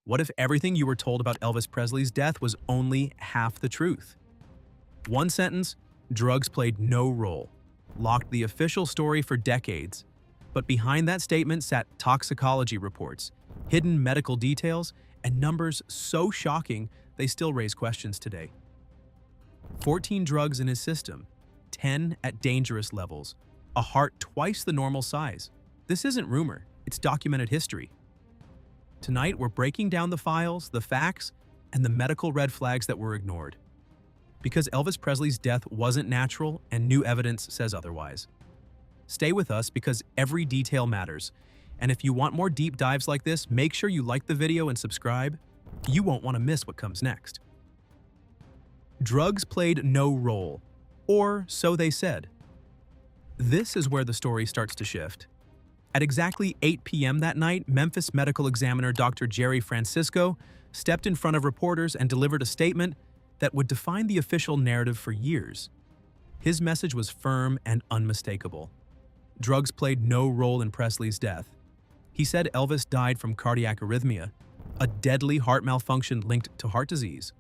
What if everything you were told about Elvis Presley's death was only half the truth? One sentence: drugs played no role, locked the official story for decades. But behind that statement sat toxicology reports, hidden medical details, and numbers so shocking they still raise questions today. 14 drugs in his system, 10 at dangerous levels, a heart twice the normal size. This isn't rumor, it's documented history. Tonight, we're breaking down the files, the facts, and the medical red flags that were ignored. Because Elvis Presley's death wasn't natural and new evidence says otherwise. Stay with us because every detail matters. And if you want more deep dives like this, make sure you like the video and subscribe. You won't want to miss what comes next. Drugs played no role, or so they said. This is where the story starts to shift. At exactly 8 p.m. that night, Memphis medical examiner Dr. Jerry Francisco stepped in front of reporters and delivered a statement that would define the official narrative for years. His message was firm and unmistakable. Drugs played no role in Presley's death. He said Elvis died from cardiac arrhythmia, a deadly heart malfunction linked to heart disease.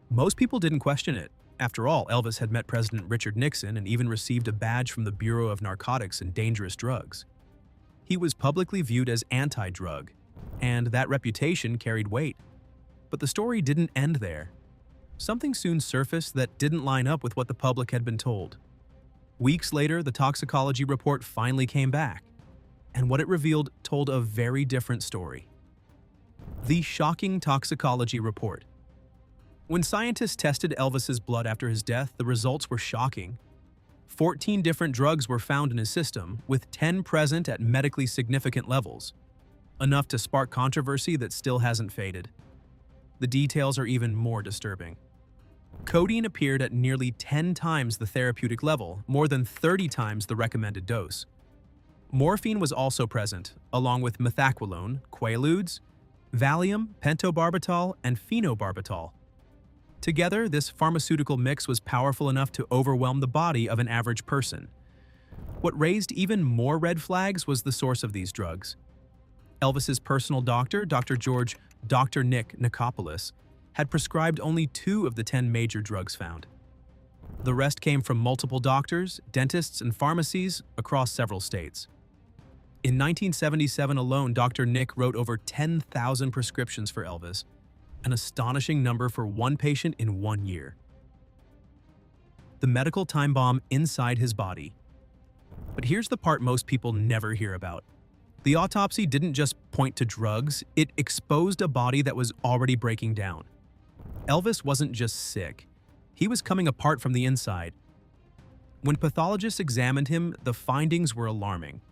Most people didn't question it. After all, Elvis had met President Richard Nixon and even received a badge from the Bureau of Narcotics and Dangerous Drugs. He was publicly viewed as anti-drug, and that reputation carried weight. But the story didn't end there. Something soon surfaced that didn't line up with what the public had been told. Weeks later, the toxicology report finally came back, and what it revealed told a very different story. The shocking toxicology report. When scientists tested Elvis's blood after his death, the results were shocking. 14 different drugs were found in his system, with 10 present at medically significant levels, enough to spark controversy that still hasn't faded. The details are even more disturbing. Codeine appeared at nearly 10 times the therapeutic level, more than 30 times the recommended dose. Morphine was also present, along with methaqualone, quaaludes, Valium, pentobarbital, and phenobarbital. Together, this pharmaceutical mix was powerful enough to overwhelm the body of an average person. What raised even more red flags was the source of these drugs. Elvis's personal doctor, Dr. Nick Nikopoulos, had prescribed only 2 of the 10 major drugs found. The rest came from multiple doctors, dentists, and pharmacies across several states. In 1977 alone, Dr. Nick wrote over 10,000 prescriptions for Elvis, an astonishing number for one patient in 1 year. The medical time bomb inside his body. But here's the part most people never hear about. The autopsy didn't just point to drugs, it exposed a body that was already breaking down. Elvis wasn't just sick, he was coming apart from the inside. When pathologists examined him, the findings were alarming.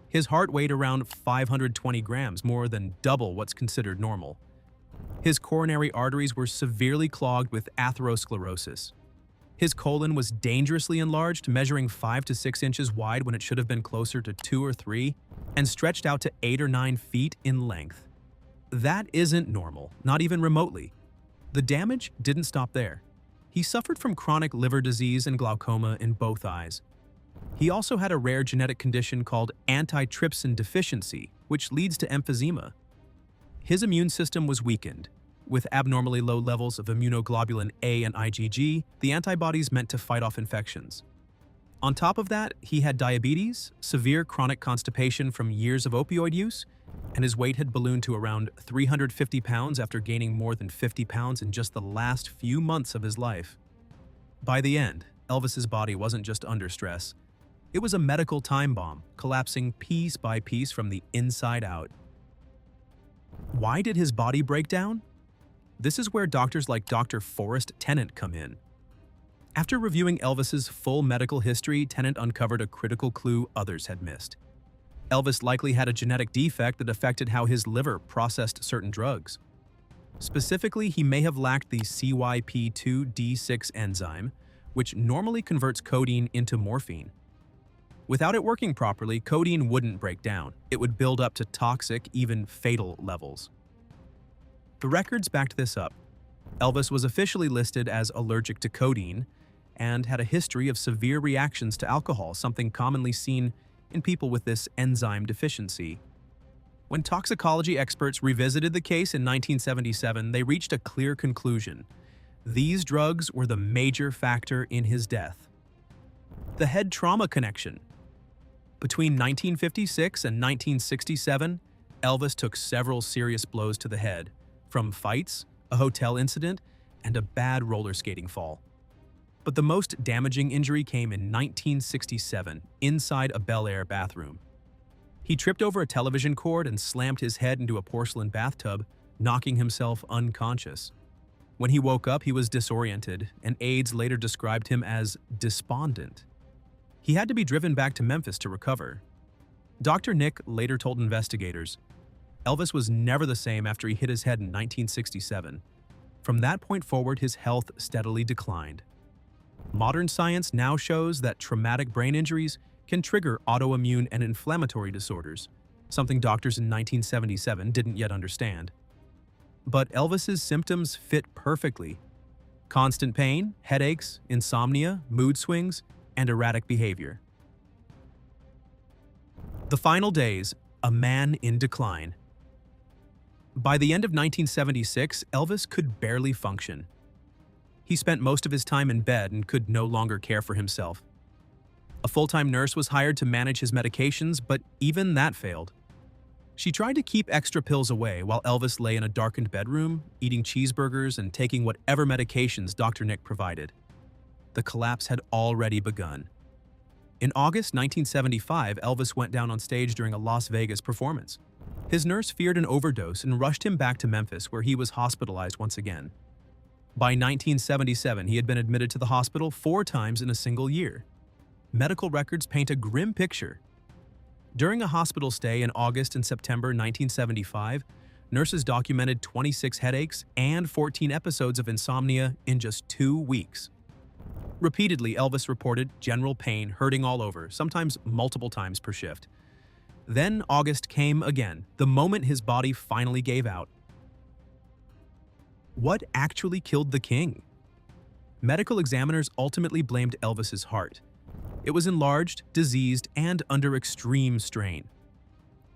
His heart weighed around 520 grams, more than double what's considered normal. His coronary arteries were severely clogged with atherosclerosis. His colon was dangerously enlarged, measuring 5 to 6 inches wide when it should have been closer to 2 or 3, and stretched out to 8 or 9 feet in length. That isn't normal, not even remotely. The damage didn't stop there. He suffered from chronic liver disease and glaucoma in both eyes. He also had a rare genetic condition called antitrypsin deficiency, which leads to emphysema. His immune system was weakened. With abnormally low levels of immunoglobulin A and IgG, the antibodies meant to fight off infections. On top of that, he had diabetes, severe chronic constipation from years of opioid use, and his weight had ballooned to around 350 pounds after gaining more than 50 pounds in just the last few months of his life. By the end, Elvis's body wasn't just under stress. It was a medical time bomb, collapsing piece by piece from the inside out. Why did his body break down? This is where doctors like Dr. Forrest Tennant come in. After reviewing Elvis's full medical history, Tennant uncovered a critical clue others had missed. Elvis likely had a genetic defect that affected how his liver processed certain drugs. Specifically, he may have lacked the CYP2D6 enzyme, which normally converts codeine into morphine. Without it working properly, codeine wouldn't break down. It would build up to toxic, even fatal levels. The records backed this up. Elvis was officially listed as allergic to codeine and had a history of severe reactions to alcohol, something commonly seen in people with this enzyme deficiency. When toxicology experts revisited the case in 1977, they reached a clear conclusion. These drugs were the major factor in his death. The head trauma connection. Between 1956 and 1967, Elvis took several serious blows to the head, from fights, a hotel incident, and a bad roller skating fall. But the most damaging injury came in 1967, inside a Bel Air bathroom. He tripped over a television cord and slammed his head into a porcelain bathtub, knocking himself unconscious. When he woke up, he was disoriented, and aides later described him as despondent. He had to be driven back to Memphis to recover. Dr. Nick later told investigators, Elvis was never the same after he hit his head in 1967. From that point forward, his health steadily declined. Modern science now shows that traumatic brain injuries can trigger autoimmune and inflammatory disorders, something doctors in 1977 didn't yet understand. But Elvis's symptoms fit perfectly. Constant pain, headaches, insomnia, mood swings, and erratic behavior. The final days, a man in decline. By the end of 1976, Elvis could barely function. He spent most of his time in bed and could no longer care for himself. A full-time nurse was hired to manage his medications, but even that failed. She tried to keep extra pills away while Elvis lay in a darkened bedroom, eating cheeseburgers and taking whatever medications Dr. Nick provided. The collapse had already begun. In August 1975, Elvis went down on stage during a Las Vegas performance. His nurse feared an overdose and rushed him back to Memphis, where he was hospitalized once again. By 1977, he had been admitted to the hospital 4 times in a single year. Medical records paint a grim picture. During a hospital stay in August and September 1975, nurses documented 26 headaches and 14 episodes of insomnia in just 2 weeks. Repeatedly, Elvis reported general pain, hurting all over, sometimes multiple times per shift. Then August came again, the moment his body finally gave out. What actually killed the king? Medical examiners ultimately blamed Elvis's heart. It was enlarged, diseased, and under extreme strain.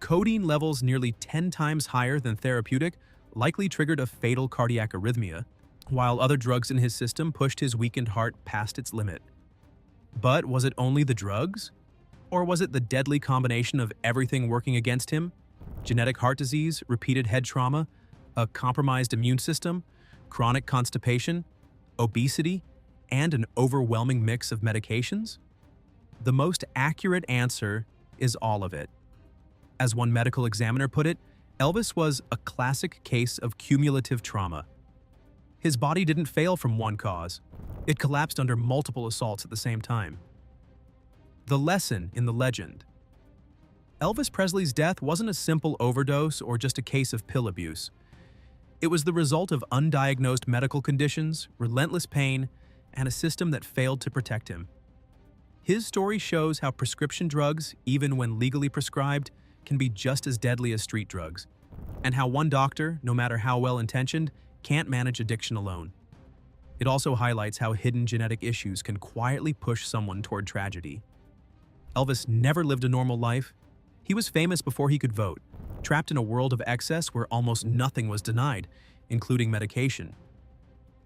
Codeine levels nearly 10 times higher than therapeutic likely triggered a fatal cardiac arrhythmia, while other drugs in his system pushed his weakened heart past its limit. But was it only the drugs? Or was it the deadly combination of everything working against him? Genetic heart disease, repeated head trauma, a compromised immune system, chronic constipation, obesity, and an overwhelming mix of medications? The most accurate answer is all of it. As one medical examiner put it, Elvis was a classic case of cumulative trauma. His body didn't fail from one cause. It collapsed under multiple assaults at the same time. The lesson in the legend. Elvis Presley's death wasn't a simple overdose or just a case of pill abuse. It was the result of undiagnosed medical conditions, relentless pain, and a system that failed to protect him. His story shows how prescription drugs, even when legally prescribed, can be just as deadly as street drugs, and how one doctor, no matter how well-intentioned, can't manage addiction alone. It also highlights how hidden genetic issues can quietly push someone toward tragedy. Elvis never lived a normal life. He was famous before he could vote, trapped in a world of excess where almost nothing was denied, including medication.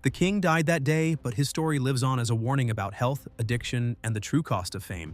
The king died that day, but his story lives on as a warning about health, addiction, and the true cost of fame.